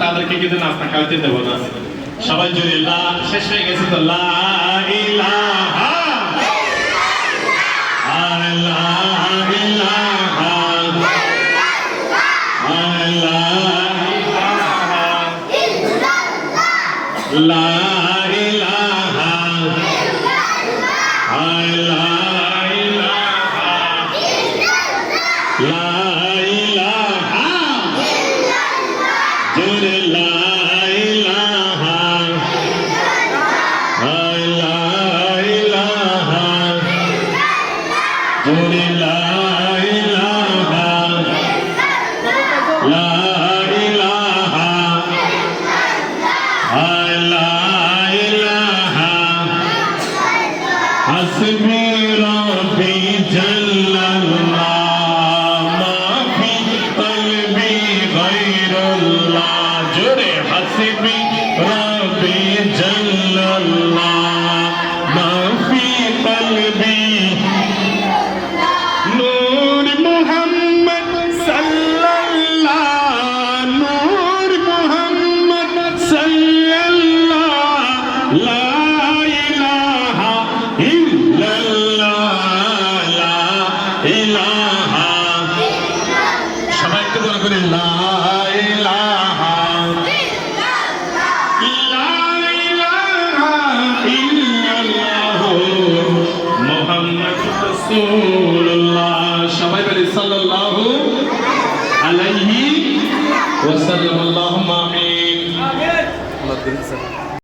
তাদেরকে কিন্তু নাস্তা খাইতে দেব না। সবাই জোরে লা, শেষ হয়ে গেছে তো লা ইলাহা আর লা ইলাহা আর লা ইলাহা লা ইলাহা আর লা ইলাহা লা ইলাহা জোরে লা ইলাহা লা ইলাহা জোরে লা ইলাহা লা ইলাহা লা ইলাহা হাসবি রাব্বি জাল্লাল্লাহ حسبي ربي جل الله ما في قلبي نور محمد صلى الله نور محمد صلى الله لا إله إلا الله لا إله সবাই একটু দোয়া করেন লা ইলাহা রাসূলুল্লাহ সবাই বলি সাল্লাল্লাহু আলাইহি ওয়াসাল্লাম আল্লাহুম্মা আমিন।